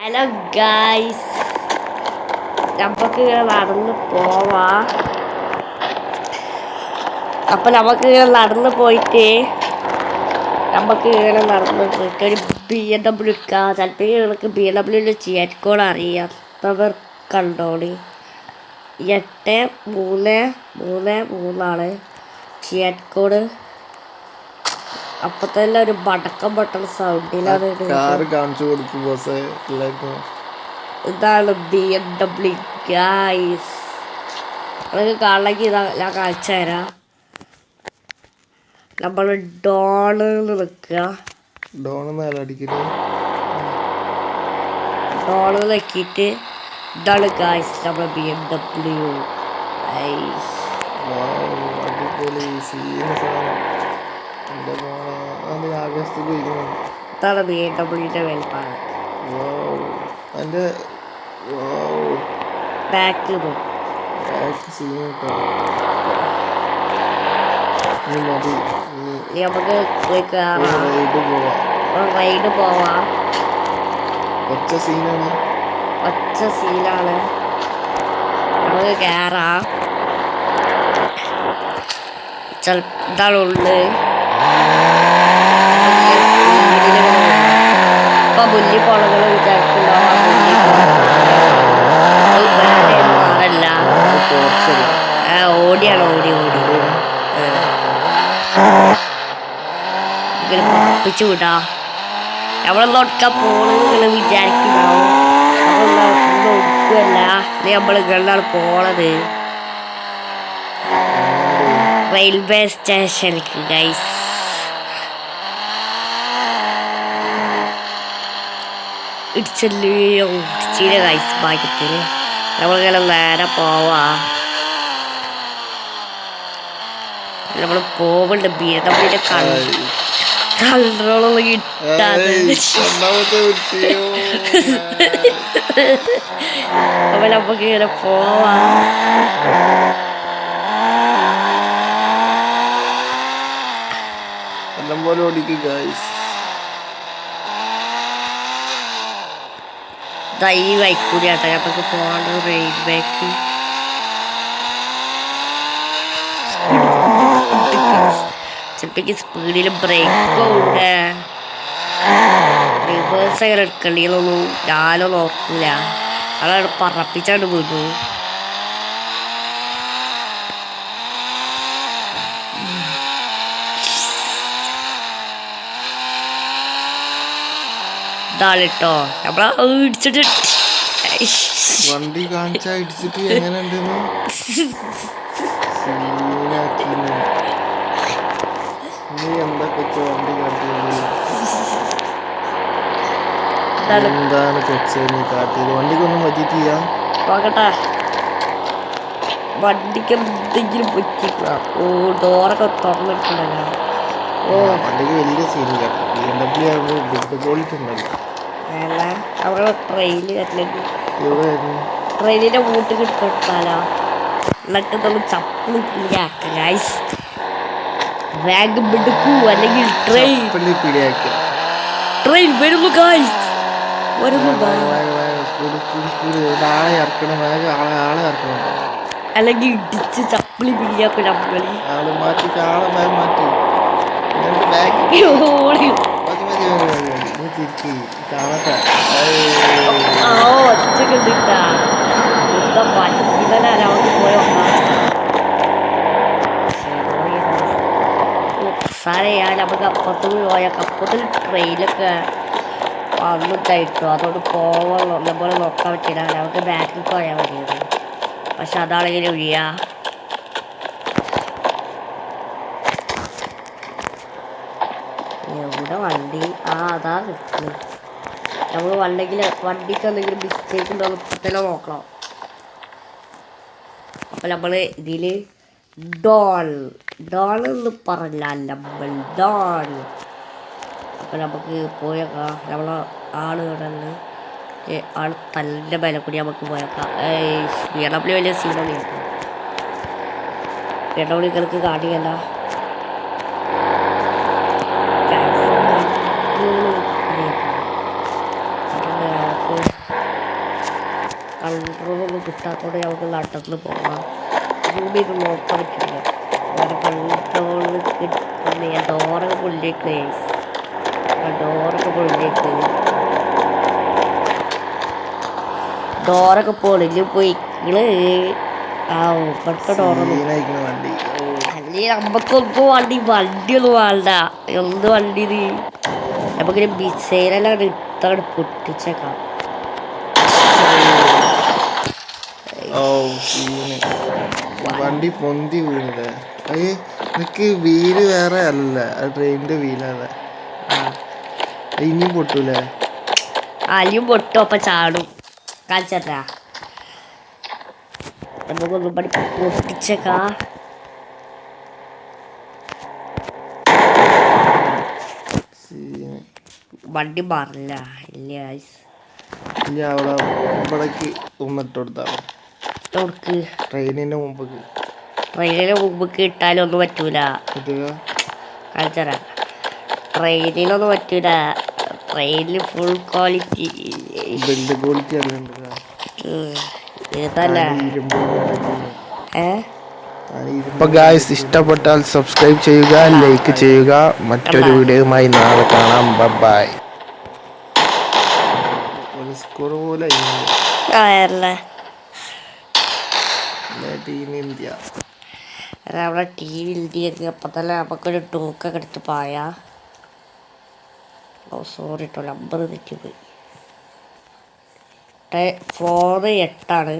Hello guys, നമുക്ക് ഇങ്ങനെ നടന്ന് പോവാ. അപ്പൊ നമുക്ക് ഇങ്ങനെ നടന്ന് പോയിട്ട് ഒരു BMW എടുക്കാം. ചിലപ്പോൾ നിങ്ങൾക്ക് BMW ചിയറ്റ്കോഡ് അറിയാത്തവർ കണ്ടോളി. 8333 ചിയറ്റ്കോഡ്. അപ്പൊ തന്നെ ഒരു ബടക്കം പൊട്ടണ സൗണ്ടിലാണ് ഇതാണ് BMW ഗായ്സ്. നിങ്ങൾക്ക് കാണണമെങ്കിൽ ഞാൻ കാണിച്ചു തരാം. നമ്മൾ ഡോണിൽ നിൽക്കുക. ഡോണിൽ നിൽക്കിയിട്ട് ഇതാണ് ഗായ്സ് നമ്മുടെ BMW. ഇതാണ് BMWന്റെ മേൽപ്പാണ്. ബാക്ക് നമുക്ക് റൈഡ് പോവാം. ഒച്ച സീനാണ്. നമുക്ക് കയറാം. ഇതാണ് ഉള്ളിൽ. ഇപ്പൊ മുന്നിൽ പോണങ്ങൾ വിചാരിക്കുന്നുണ്ടല്ല. ഓടിയാണ് ഓടി ഇങ്ങനെ പൊപ്പിച്ചു വിടാ. നമ്മളൊന്നും ഒടുക്കാൻ പോണെന്ന് വിചാരിക്കുന്നുണ്ടാവും. നമ്മളൊന്നും ഒടുക്കുമല്ല, നമ്മൾ ഇങ്ങനെയാണ് പോണത് റെയിൽവേ സ്റ്റേഷനിലേക്ക് ഗൈസ്. ഇടിച്ചില്ല ഗൈസ്. ഭാഗ്യത്തിന് നമ്മളിങ്ങനെ നേരെ പോവാ. നമ്മൾ പോവുന്നുണ്ട്. BMW കൺട്രോളൊന്നും കിട്ടാതെ അപ്പൊ നമുക്ക് ഇങ്ങനെ പോവാ. ഈ വൈക്കൂടി ആട്ടെ നമുക്ക് പോകേണ്ട റെയിൽവേക്ക്. ചിലപ്പോ സ്പീഡിൽ ബ്രേക്കും ഉണ്ട്. റിവേഴ്സ് അങ്ങനെ എടുക്കണ്ടെന്നൊന്നും ഞാനൊന്നും ഓർക്കൂല. അതാണ് പറപ്പിച്ചാണ്ട് വീണു. ഇതാളിട്ടോ നമ്മളെ ഇടിച്ചിട്ട് വണ്ടി കാണിച്ചാ ഇടിച്ചിട്ട് എങ്ങനെ ഉണ്ടെന്ന് എന്താണ് കൊച്ചേ നീ കാട്ടിയത്? വണ്ടിക്കൊന്നും പറ്റിയിട്ടില്ല. നോക്കട്ടെ, വണ്ടിക്ക് എന്തെങ്കിലും പറ്റില്ല. ഓ, ഡോറൊക്കെ തുറന്നിട്ടുണ്ടല്ലോ. ഓ, വണ്ടിക്ക് വലിയ സീനില്ല. BMW ആകുമ്പോൾ ബിൽഡ് ക്വാളിറ്റി ഉണ്ടല്ലോ. അവിടെ ട്രെയിനിന്റെ മൂട്ട് കിട്ടാലോ. എന്നിട്ട് നമ്മൾ ചപ്പി പിടിയാക്ക. വേഗം എടുക്കൂ, അല്ലെങ്കിൽ ട്രെയിൻ വരുന്നു ഗായ്സ്. അല്ലെങ്കിൽ ഇടിച്ച് ചപ്പിളി പിടിയാക്കും. ഒച്ചക്കിട്ടാ നമുക്ക് പോയോ സാറേയാ. നമുക്ക് അപ്പുറത്ത് പോയ അപ്പുറത്തിൽ ട്രെയിനൊക്കെ വന്നിട്ടായിട്ടോ. അതോട് പോവാൻ പോലെ നോക്കാൻ പറ്റില്ല. നമുക്ക് ബാക്കിൽ പോയാൽ മതിയത്. പക്ഷെ അതാണെങ്കിൽ ഒഴിയ. എവിടെ വണ്ടി? അതാ കിട്ടുന്നത്. നമ്മൾ വണ്ടിക്ക് എന്തെങ്കിലും മിസ്റ്റേക്ക് ഉണ്ടോ ഇപ്പത്തന്നെ നോക്കണം. അപ്പൊ നമ്മള് ഇതില് ഡോൺ എന്ന് പറഞ്ഞാൽ നമ്മൾ ഡോൺ. അപ്പൊ നമുക്ക് പോയേക്കാം. നമ്മളെ ആളുകളുണ്ട്. ആള് തല്ലിൻ്റെ മേലെ കൂടി നമുക്ക് പോയേക്കാം. BMW വലിയ സീനൊന്നും BMW കിടക്ക് കാണിക്കല്ല. നമുക്ക് കൺട്രോളൊന്നും കിട്ടാത്തതുകൊണ്ട് നമുക്ക് നടന്ന് പോകാം. സൂം ചെയ്ത് നോക്കാൻ പറ്റില്ല. വേറെ കൺട്രോള് കിട്ടുന്ന ഡോറൊക്കെ പൊള്ളിയേക്ക്. ഡോറൊക്കെ പൊളിഞ്ഞ് പോയി. ആ ഇപ്പോഴത്തെ ഡോറൊന്നും സീനായിരിക്കണ വണ്ടി. അല്ലെങ്കിൽ നമുക്കൊന്നും വണ്ടിയൊന്നും വേണ്ട. എന്ത് വണ്ടി ഇത്? നമുക്കിനി ബിസൈലെല്ലാം ഇട്ടങ്ങട് പൊട്ടിച്ചേക്കാം. ഓ സീന്. വണ്ടി പൊന്തി വീണില്ലേ? അത് നിനക്ക് വീല് വേറെ അല്ല, അത് ട്രെയിനിന്റെ വീലല്ലേ? ഇനിയും പൊട്ടൂലേ? അലിയും പൊട്ടും, അപ്പം ചാടും. കാണിച്ചാ നമുക്കൊന്നും പണി പൊട്ടിച്ചേക്കാ. വണ്ടി മാറില്ല. ഇല്ല ഇനി അവിടെ ഇവിടേക്ക് ഒന്നിട്ട് കൊടുത്താലോ? ട്രെയിനിന്റെ മുമ്പ് ഇട്ടാലൊന്നും പറ്റൂല. കാണിച്ചാ ട്രെയിനിലൊന്നും പറ്റൂല. ട്രെയിനിൽ ഫുൾ ക്വാളിറ്റി ബിൽഡ് ക്വാളിറ്റി അപ്പൊ ഗായ്സ്, ഇഷ്ടപ്പെട്ടാൽ സബ്സ്ക്രൈബ് ചെയ്യുക, ലൈക്ക് ചെയ്യുക. മറ്റൊരു വീഡിയോയുമായി നാളെ കാണാം. ബൈ. സ്കോർ പോലെ ടീം ഇന്ത്യ. നമ്മളെ ടീം ഇന്ത്യക്ക് അപ്പം തന്നെ നമുക്കൊരു ടൂക്കൊക്കെ എടുത്ത് പായാ. ഓ സോറി കേട്ടോ, നമ്പർ തെറ്റിപ്പോയി. ഫ്ലോർ 8